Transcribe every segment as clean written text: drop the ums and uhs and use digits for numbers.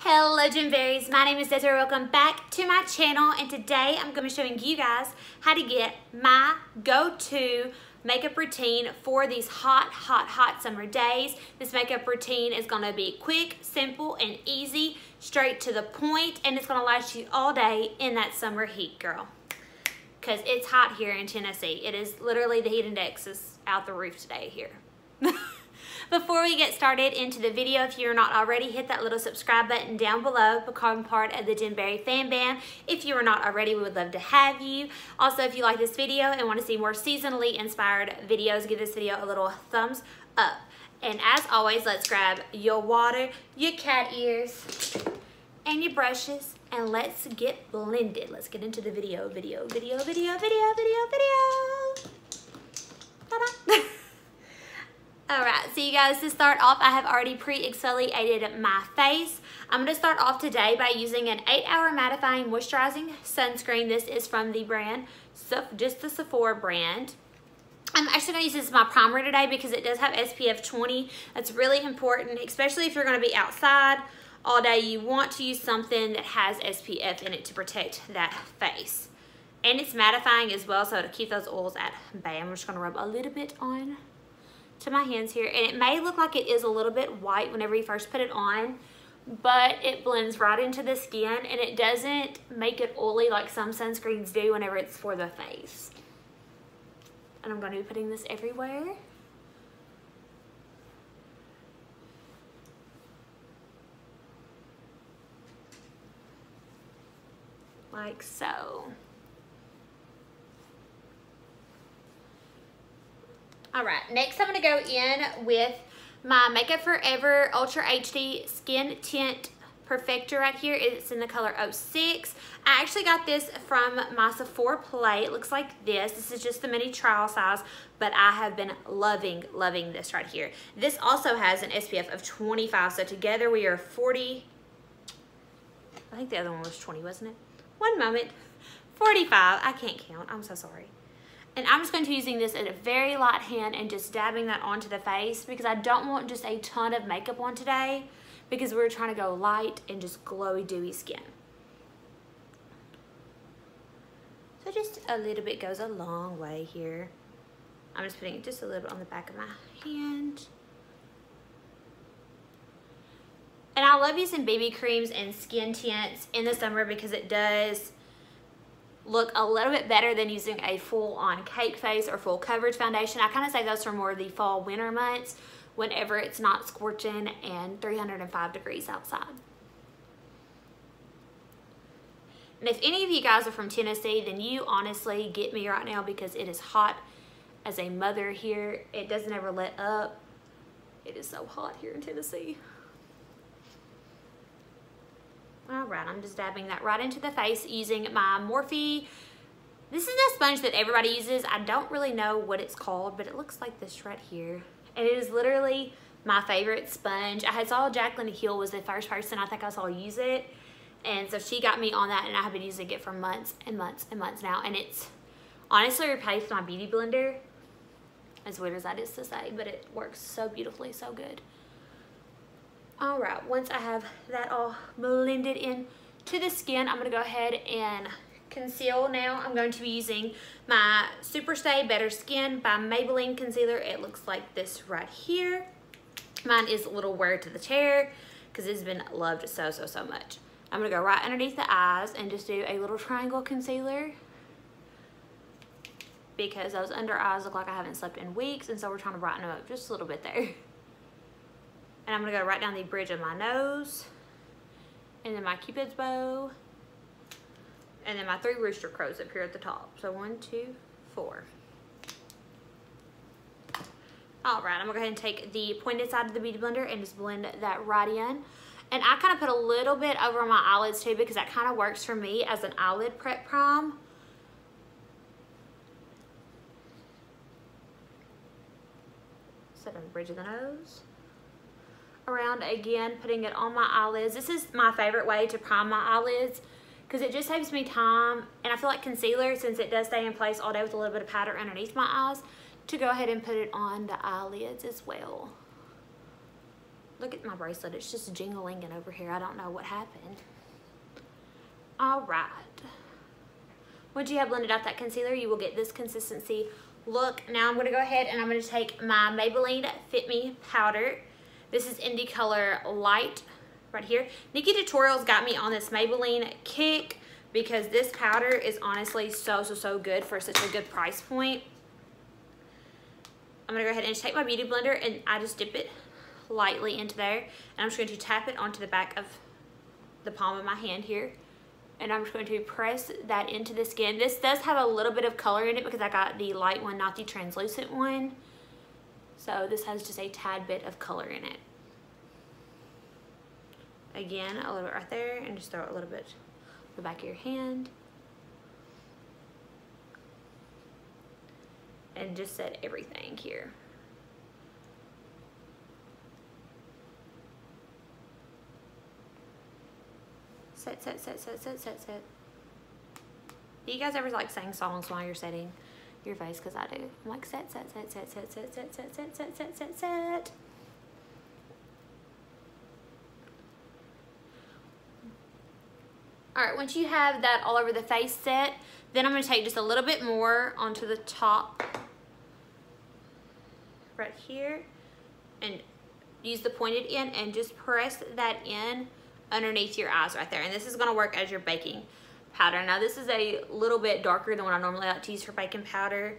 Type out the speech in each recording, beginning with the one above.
Hello Gem Berries, my name is Desiree. Welcome back to my channel, and today I'm going to be showing you guys how to get my go-to makeup routine for these hot summer days. This makeup routine is going to be quick, simple, and easy, straight to the point, and it's going to last you all day in that summer heat, girl. Because it's hot here in Tennessee. It is literally, the heat index is out the roof today here. Before we get started into the video, if you're not already, hit that little subscribe button down below, become part of the Gem Berry fan band. If you are not already, we would love to have you. Also, if you like this video and want to see more seasonally inspired videos, give this video a little thumbs up. And as always, let's grab your water, your cat ears, and your brushes, and let's get blended. Let's get into the video. Ta-da! Alright, so you guys, to start off, I have already pre-exfoliated my face. I'm going to start off today by using an 8-hour mattifying moisturizing sunscreen. This is from the brand, just the Sephora brand. I'm actually going to use this as my primer today because it does have SPF 20. That's really important, especially if you're going to be outside all day. You want to use something that has SPF in it to protect that face. And it's mattifying as well, so to keep those oils at bay. I'm just going to rub a little bit on to my hands here, and it may look like it is a little bit white whenever you first put it on, but it blends right into the skin and it doesn't make it oily like some sunscreens do whenever it's for the face. And I'm going to be putting this everywhere. Like so. Alright, next I'm going to go in with my Makeup Forever Ultra HD Skin Tint Perfector right here. It's in the color 06. I actually got this from my Sephora Play. It looks like this. This is just the mini trial size, but I have been loving this right here. This also has an SPF of 25, so together we are 40. I think the other one was 20, wasn't it? One moment. 45. I can't count. I'm so sorry. And I'm just going to be using this at a very light hand and just dabbing that onto the face because I don't want just a ton of makeup on today because we're trying to go light and just glowy, dewy skin. So just a little bit goes a long way here. I'm just putting it just a little bit on the back of my hand. And I love using BB creams and skin tints in the summer because it does look a little bit better than using a full-on cake face or full coverage foundation. I kind of save those for more of the fall winter months whenever it's not scorching and 305 degrees outside. And if any of you guys are from Tennessee, then you honestly get me right now because it is hot as a mother here. It doesn't ever let up. It is so hot here in Tennessee. Alright, I'm just dabbing that right into the face using my Morphe. This is a sponge that everybody uses. I don't really know what it's called, but it looks like this right here. And it is literally my favorite sponge. I saw Jaclyn Hill was the first person I think I saw use it. And so she got me on that, and I have been using it for months and months and months now. And it's honestly replaced my beauty blender. As weird as that is to say, but it works so beautifully, so good. Alright, once I have that all blended in to the skin, I'm going to go ahead and conceal now. I'm going to be using my Superstay Better Skin by Maybelline concealer. It looks like this right here. Mine is a little wear to the chair because it's been loved so much. I'm going to go right underneath the eyes and just do a little triangle concealer because those under eyes look like I haven't slept in weeks, and so we're trying to brighten them up just a little bit there. And I'm going to go right down the bridge of my nose, and then my Cupid's bow, and then my 3 rooster crows up here at the top. So 1, 2, 4. All right, I'm going to go ahead and take the pointed side of the beauty blender and just blend that right in. And I kind of put a little bit over my eyelids too because that kind of works for me as an eyelid prep prime. Set on the bridge of the nose. Around again, putting it on my eyelids. This is my favorite way to prime my eyelids because it just saves me time, and I feel like concealer, since it does stay in place all day with a little bit of powder underneath my eyes, to go ahead and put it on the eyelids as well. Look at my bracelet. It's just jingling over here. I don't know what happened. All right. Once you have blended out that concealer, you will get this consistency look. Now I'm going to go ahead and I'm going to take my Maybelline Fit Me powder. This is in the color Light right here. Nikki Tutorials got me on this Maybelline kick because this powder is honestly so good for such a good price point. I'm going to go ahead and just take my beauty blender and I just dip it lightly into there. And I'm just going to tap it onto the back of the palm of my hand here. And I'm just going to press that into the skin. This does have a little bit of color in it because I got the light one, not the translucent one. So this has just a tad bit of color in it. Again, a little bit right there, and just throw it a little bit on the back of your hand. And just set everything here. Set. Do you guys ever like sing songs while you're setting your face? Because I do. I'm like set. All right, once you have that all over the face set, then I'm going to take just a little bit more onto the top right here and use the pointed end and just press that in underneath your eyes right there. And this is going to work as your baking powder. Now this is a little bit darker than what I normally like to use for baking powder,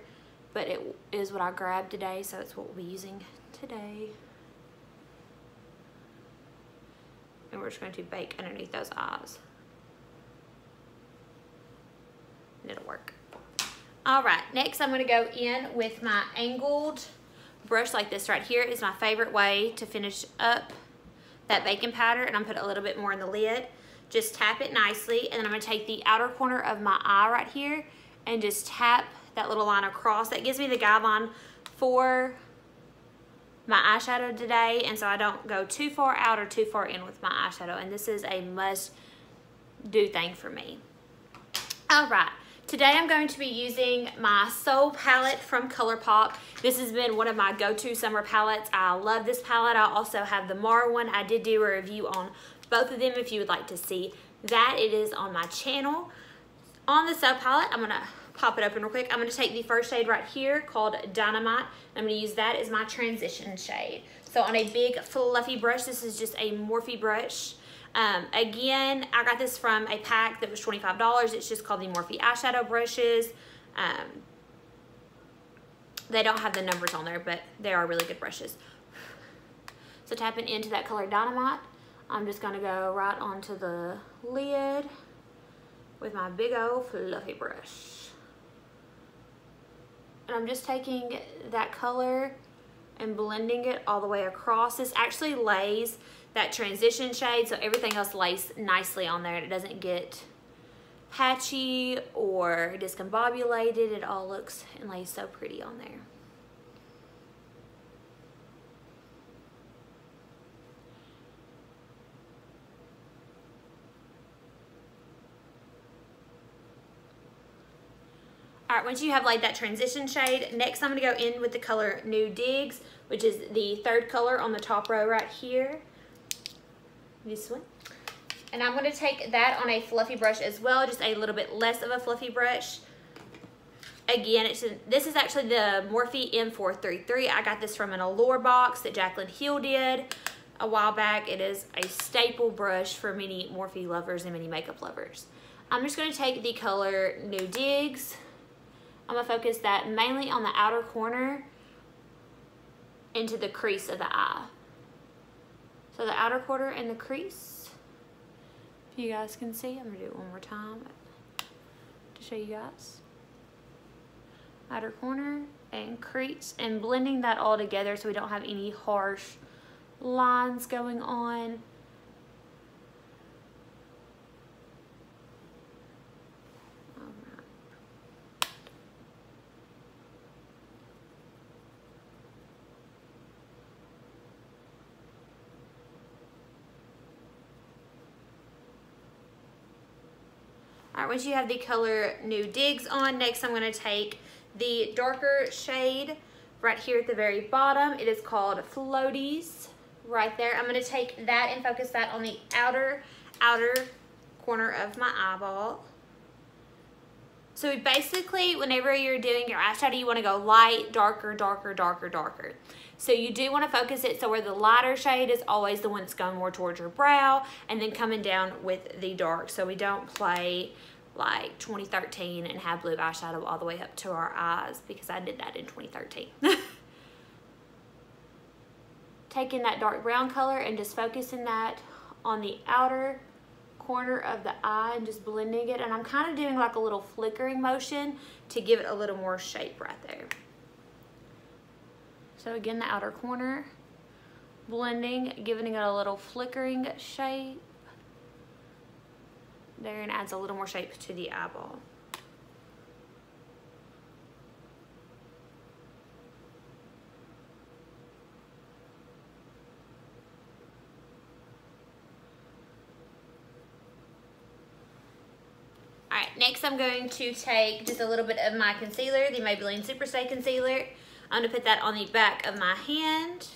but it is what I grabbed today, so it's what we'll be using today. And we're just going to bake underneath those eyes. And it'll work. All right, next I'm going to go in with my angled brush like this right here. Is my favorite way to finish up that baking powder, and I'm gonna put a little bit more in the lid. Just tap it nicely, and then I'm gonna take the outer corner of my eye right here and just tap that little line across. That gives me the guideline for my eyeshadow today, and so I don't go too far out or too far in with my eyeshadow, and this is a must do thing for me. All right. Today I'm going to be using my Sol palette from Colourpop. This has been one of my go-to summer palettes. I love this palette. I also have the Mar one. I did do a review on both of them if you would like to see that. It is on my channel. On the Sol palette, I'm going to pop it open real quick. I'm going to take the first shade right here called Dynamite. I'm going to use that as my transition shade. So on a big fluffy brush, this is just a Morphe brush. Again, I got this from a pack that was $25. It's just called the Morphe eyeshadow brushes. They don't have the numbers on there, but they are really good brushes. So tapping into that color Dynamite, I'm just going to go right onto the lid with my big old fluffy brush. And I'm just taking that color and blending it all the way across. This actually lays that transition shade, so everything else lays nicely on there and it doesn't get patchy or discombobulated. It all looks and lays so pretty on there. All right, once you have laid that transition shade, next I'm gonna go in with the color New Digs, which is the third color on the top row right here. This one. And I'm gonna take that on a fluffy brush as well, just a little bit less of a fluffy brush. Again, this is actually the Morphe M433. I got this from an Allure box that Jaclyn Hill did a while back. It is a staple brush for many Morphe lovers and many makeup lovers. I'm just gonna take the color New Digs. I'm gonna focus that mainly on the outer corner into the crease of the eye. So the outer corner and the crease, if you guys can see, I'm gonna do it one more time to show you guys. Outer corner and crease, and blending that all together so we don't have any harsh lines going on. All right, once you have the color New Digs on, next I'm going to take the darker shade right here at the very bottom. It is called Floaties right there. I'm gonna take that and focus that on the outer corner of my eyeball. So basically, whenever you're doing your eyeshadow, you wanna go light, darker, darker, darker, darker. So you do wanna focus it so where the lighter shade is always the one that's going more towards your brow, and then coming down with the dark, so we don't play like 2013 and have blue eyeshadow all the way up to our eyes, because I did that in 2013. Taking that dark brown color and just focusing that on the outer corner of the eye and just blending it. And I'm kind of doing like a little flickering motion to give it a little more shape right there. So again, the outer corner, blending, giving it a little flickering shape there, and adds a little more shape to the eyeball. Alright, next I'm going to take just a little bit of my concealer, the Maybelline Superstay Concealer. I'm going to put that on the back of my hand.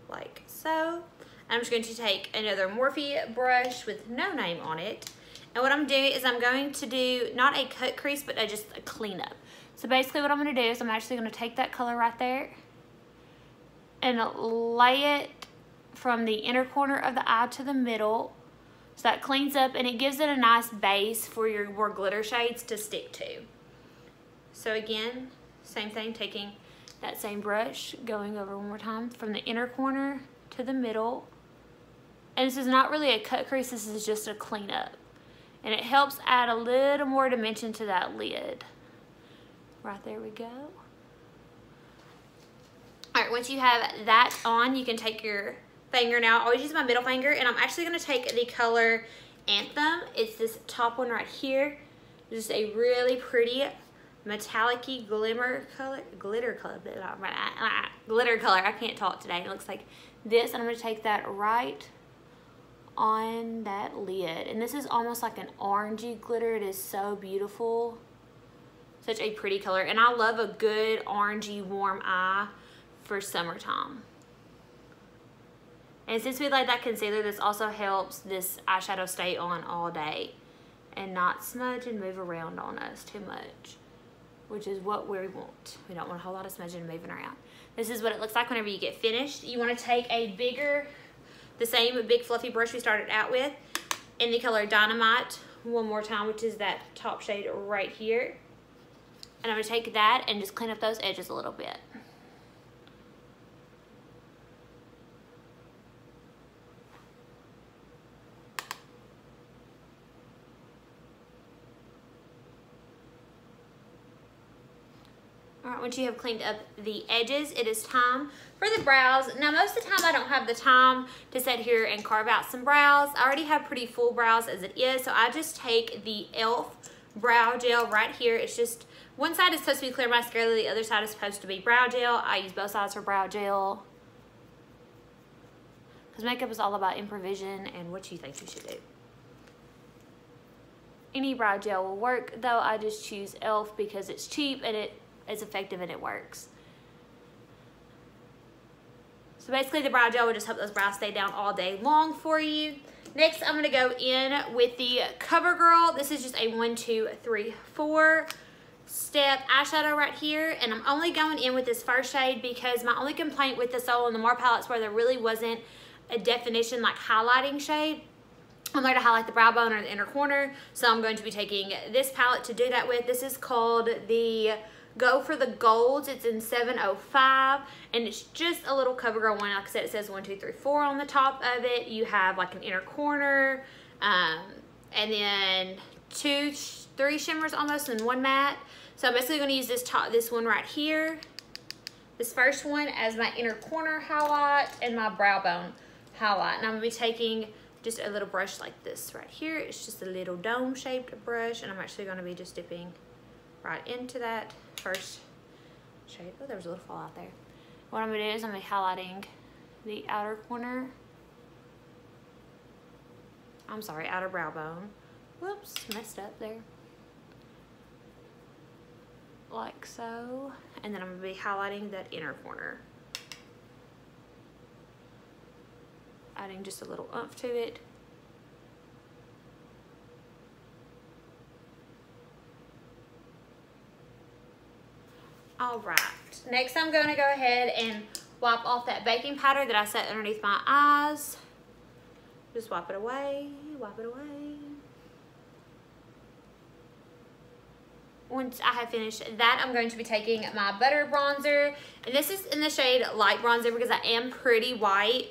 Like so. I'm just going to take another Morphe brush with no name on it. And what I'm doing is I'm going to do not a cut crease, but just a cleanup. So basically what I'm going to do is I'm actually going to take that color right there and lay it from the inner corner of the eye to the middle. So that cleans up and it gives it a nice base for your more glitter shades to stick to. So again, same thing, taking that same brush, going over one more time from the inner corner to the middle. And this is not really a cut crease, this is just a cleanup. And it helps add a little more dimension to that lid. Right there we go. All right, once you have that on, you can take your finger now. I always use my middle finger, and I'm actually gonna take the color Anthem. It's this top one right here. Just a really pretty metallic-y glitter color. Glitter color, I can't talk today. It looks like this, and I'm gonna take that right on that lid. And this is almost like an orangey glitter. It is so beautiful. Such a pretty color, and I love a good orangey warm eye for summertime. And since we laid that concealer, this also helps this eyeshadow stay on all day and not smudge and move around on us too much, which is what we want. We don't want a whole lot of smudging and moving around. This is what it looks like whenever you get finished. You want to take a bigger, the same big fluffy brush we started out with in the color Dynamite one more time, which is that top shade right here. And I'm going to take that and just clean up those edges a little bit. All right, once you have cleaned up the edges, it is time for the brows. Now, most of the time I don't have the time to sit here and carve out some brows. I already have pretty full brows as it is, so I just take the e.l.f. brow gel right here. It's just, one side is supposed to be clear mascara, the other side is supposed to be brow gel. I use both sides for brow gel, because makeup is all about improvisation and what you think you should do. Any brow gel will work, though I just choose e.l.f. because it's cheap and it is effective and it works. So basically the brow gel will just help those brows stay down all day long for you. Next, I'm gonna go in with the Covergirl. This is just a 1, 2, 3, 4 step eyeshadow right here, and I'm only going in with this first shade because my only complaint with the Sol and the More palettes where there really wasn't a definition like highlighting shade. I'm going to highlight the brow bone or the inner corner, so I'm going to be taking this palette to do that with. This is called the Go for the Golds. It's in 705, and it's just a little CoverGirl one. Like I said, it says 1, 2, 3, 4 on the top of it. You have like an inner corner, and then 2, 3 shimmers almost, and 1 matte. So I'm basically going to use this one right here, this first one, as my inner corner highlight and my brow bone highlight. And I'm going to be taking just a little brush like this right here. It's just a little dome shaped brush, and I'm actually going to be just dipping right into that first shade. Oh, there was a little fall out there. What I'm going to do is I'm going to be highlighting the outer corner. I'm sorry, outer brow bone. Whoops, messed up there. like so. And then I'm gonna be highlighting that inner corner. Adding just a little oomph to it. All right, next I'm gonna go ahead and wipe off that baking powder that I set underneath my eyes. Just wipe it away, wipe it away. Once I have finished that, I'm going to be taking my butter bronzer, and this is in the shade light bronzer because I am pretty white.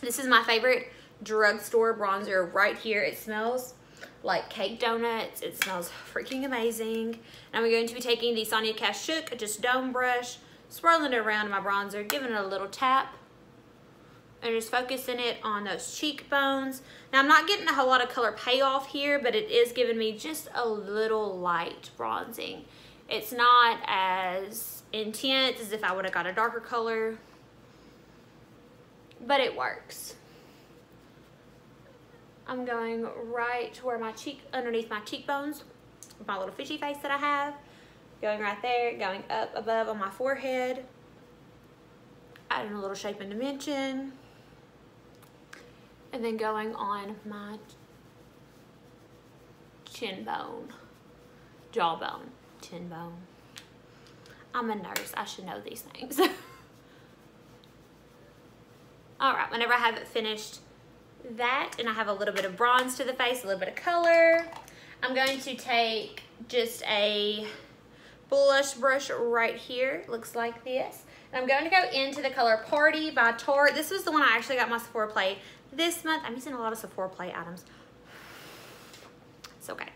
This is my favorite drugstore bronzer right here. It smells like cake donuts. It smells freaking amazing. And I'm going to be taking the Sonia Kashuk just dome brush, swirling it around my bronzer, giving it a little tap, and just focusing it on those cheekbones. Now I'm not getting a whole lot of color payoff here, but it is giving me just a little light bronzing. It's not as intense as if I would have got a darker color, but it works. I'm going right where my underneath my cheekbones, my little fishy face that I have, going right there, going up above on my forehead, adding a little shape and dimension, and then going on my chin bone, jawbone, chin bone. I'm a nurse, I should know these things. All right, whenever I have finished that and I have a little bit of bronze to the face, a little bit of color, I'm going to take just a blush brush right here. It looks like this. And I'm going to go into the color Party by Tarte. This was the one I actually got my Sephora Play this month. I'm using a lot of Sephora Play items. It's okay.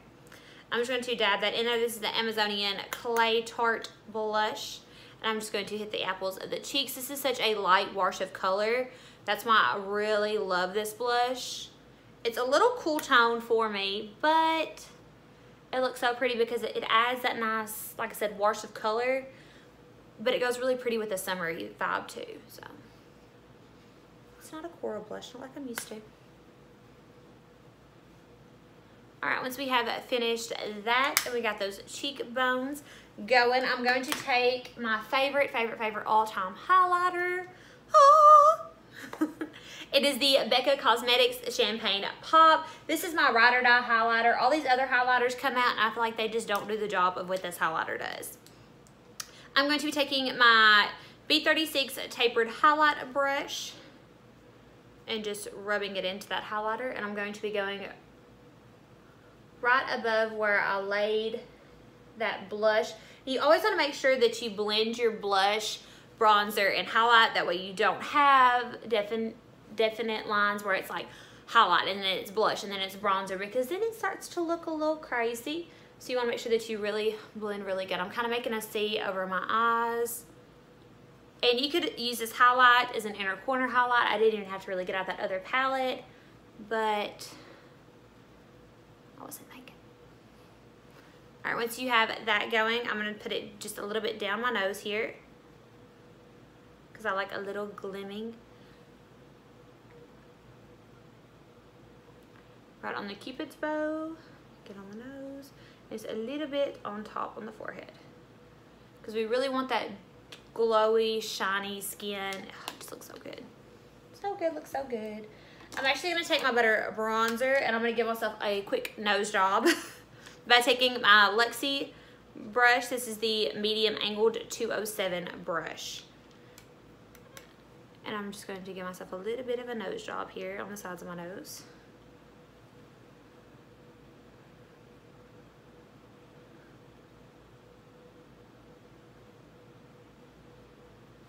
I'm just going to dab that in there. This is the Amazonian Clay Tarte blush. And I'm just going to hit the apples of the cheeks. This is such a light wash of color. That's why I really love this blush. It's a little cool tone for me, but it looks so pretty because it adds that nice, like I said, wash of color, but it goes really pretty with the summery vibe too. So it's not a coral blush, not like I'm used to. All right, once we have finished that and we got those cheekbones going, I'm going to take my favorite all-time highlighter. Oh. It is the Becca Cosmetics Champagne Pop. This is my ride or die highlighter. All these other highlighters come out and I feel like they just don't do the job of what this highlighter does. I'm going to be taking my B36 tapered highlight brush and just rubbing it into that highlighter, and I'm going to be going right above where I laid that blush. You always want to make sure that you blend your blush, bronzer, and highlight. That way you don't have definite lines where it's like highlight and then it's blush and then it's bronzer, because then it starts to look a little crazy. So you want to make sure that you really blend really good. I'm kind of making a C over my eyes. And you could use this highlight as an inner corner highlight. I didn't even have to really get out that other palette, but I wasn't thinking. All right, once you have that going, I'm going to put it just a little bit down my nose here because I like a little glimming. Right on the Cupid's bow, get on the nose, and just a little bit on top on the forehead. Because we really want that glowy, shiny skin. Oh, it just looks so good. So good, looks so good. I'm actually gonna take my butter bronzer and I'm gonna give myself a quick nose job by taking my Luxie brush. This is the medium angled 207 brush. And I'm just going to give myself a little bit of a nose job here on the sides of my nose.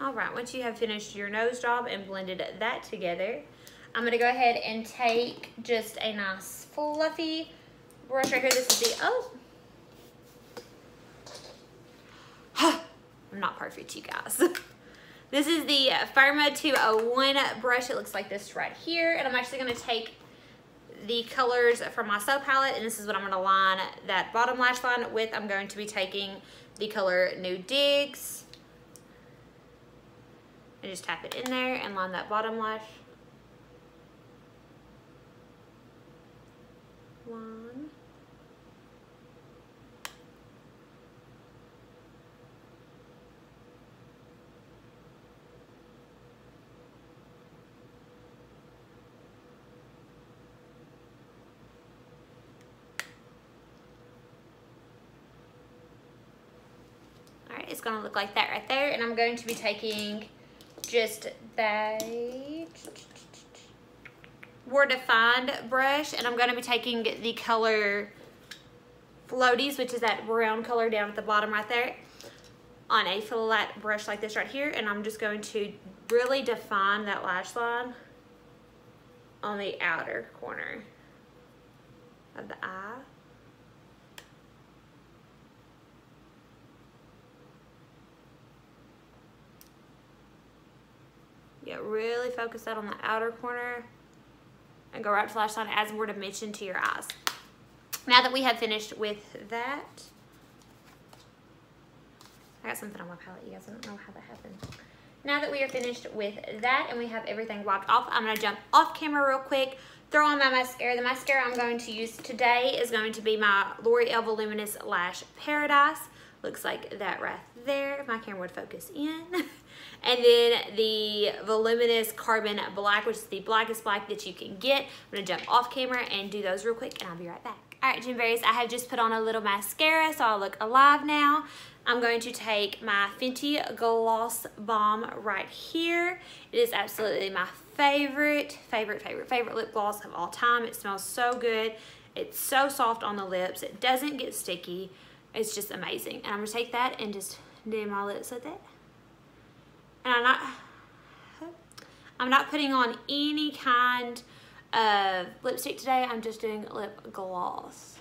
All right, once you have finished your nose job and blended that together, I'm gonna go ahead and take just a nice fluffy brush right here. This is the, I'm not perfect, you guys. This is the Firma 201 brush. It looks like this right here. And I'm actually gonna take the colors from my Soap palette, and this is what I'm gonna line that bottom lash line with. I'm going to be taking the color New Digs and just tap it in there and line that bottom lash. One. it's gonna look like that right there. And I'm going to be taking just that more defined brush, and I'm gonna be taking the color Floaties, which is that brown color down at the bottom right there, on a flat brush like this right here, and I'm just going to really define that lash line on the outer corner of the eye. Yeah, really focus that on the outer corner and go right to the lash line, add more dimension to your eyes. Now that we have finished with that, I got something on my palette, you guys. I don't know how that happened. Now that we are finished with that and we have everything wiped off, I'm going to jump off camera real quick, throw on my mascara. The mascara I'm going to use today is going to be my L'Oreal Voluminous Lash Paradise. Looks like that right there. My camera would focus in. And then the Voluminous Carbon Black, which is the blackest black that you can get. I'm going to jump off camera and do those real quick, and I'll be right back. All right, Gemberries, I have just put on a little mascara, so I look alive now. I'm going to take my Fenty Gloss Bomb right here. It is absolutely my favorite lip gloss of all time. It smells so good. It's so soft on the lips. It doesn't get sticky. It's just amazing. And I'm going to take that and just do my lips with it. And I'm not putting on any kind of lipstick today. I'm just doing lip gloss.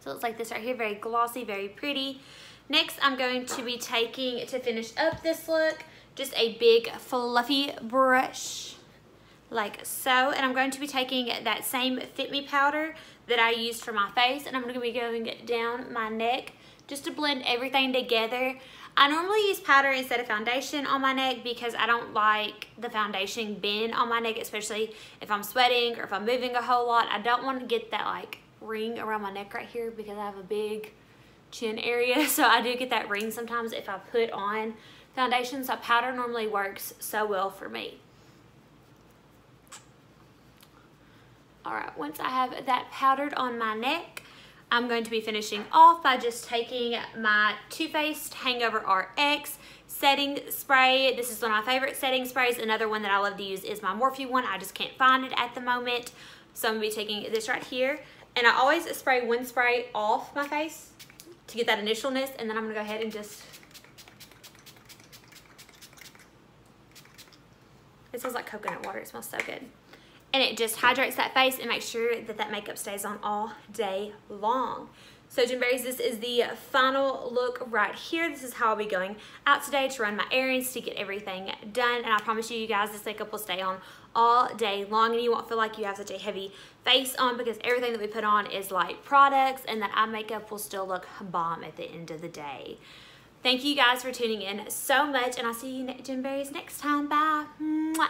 So it's like this right here, very glossy, very pretty. Next, I'm going to be taking, to finish up this look, just a big fluffy brush, like so. And I'm going to be taking that same Fit Me powder that I used for my face, and I'm going to be going down my neck just to blend everything together. I normally use powder instead of foundation on my neck because I don't like the foundation bend on my neck, especially if I'm sweating or if I'm moving a whole lot. I don't want to get that like ring around my neck right here because I have a big chin area, so I do get that ring sometimes if I put on foundation. So powder normally works so well for me. Alright, once I have that powdered on my neck, I'm going to be finishing off by just taking my Faced Hangover RX setting spray. This is one of my favorite setting sprays. Another one that I love to use is my Morphe one. I just can't find it at the moment. So I'm going to be taking this right here. And I always spray one spray off my face to get that initialness. And then I'm going to go ahead and just... It smells like coconut water. It smells so good. And it just hydrates that face and makes sure that that makeup stays on all day long. So Gemberries, this is the final look right here. This is how I'll be going out today to run my errands, to get everything done. And I promise you guys, this makeup will stay on all day long and you won't feel like you have such a heavy face on because everything that we put on is light products, and that eye makeup will still look bomb at the end of the day. Thank you guys for tuning in so much, and I'll see you Gemberries next time. Bye. Mwah.